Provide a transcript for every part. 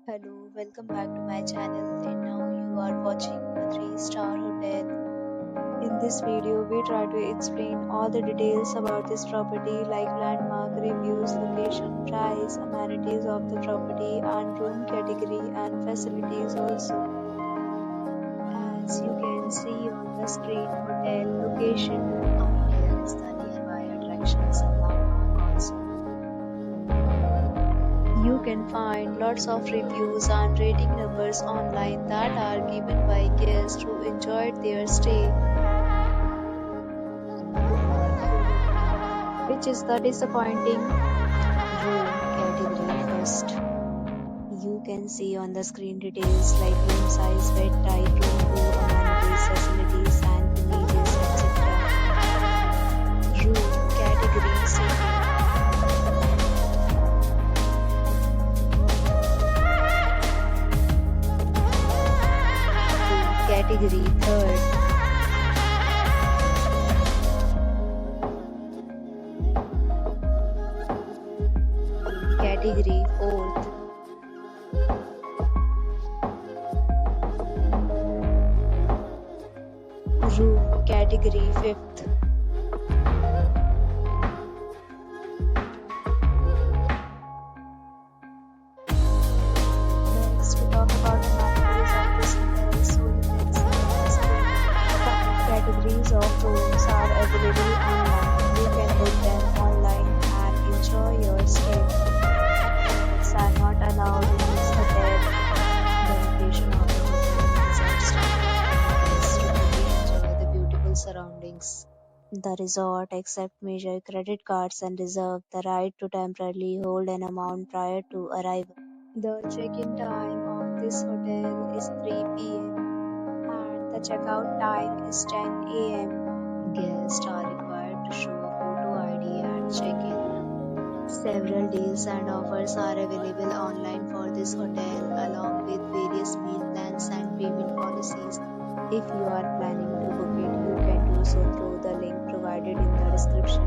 Hello, welcome back to my channel, and now you are watching a 3-star hotel. In this video, we try to explain all the details about this property like landmark, reviews, location, price, amenities of the property and room category and facilities also. As you can see on the screen, hotel location and here is the nearby attractions and landmark also. You can find lots of reviews and rating numbers online that are given by guests who enjoyed their stay. Which is the disappointing room category first. You can see on the screen details like room size, bed type, room view, amenities, facilities and images, etc. Room category second. Category third. Category fourth. Room category fifth. Next we talk about amenities of this hotel. So you can see on the screen the categories of rooms are available online. You can book them online and enjoy your stay. Pets are not allowed in this hotel. The location of the hotel is outstanding. Guests to really enjoy the beautiful surroundings. The resort accepts major credit cards and reserves the right to temporarily hold an amount prior to arrival. The check-in time of this hotel is 3 p.m. and the checkout time is 10 a.m. Guests are required to show a photo ID at check-in. Several deals and offers are available online for this hotel, along with various meal plans and payment policies. If you are planning to book it, you can do so through the link provided in the description.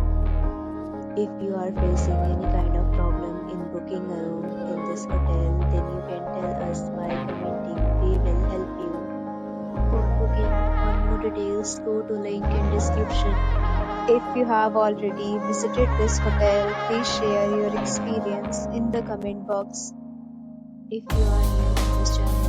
If you are facing any kind of problem in booking a room in this hotel, then you can tell us by commenting. We will help you. For booking or more details, go to link in description. If you have already visited this hotel, please share your experience in the comment box. If you are new to this channel,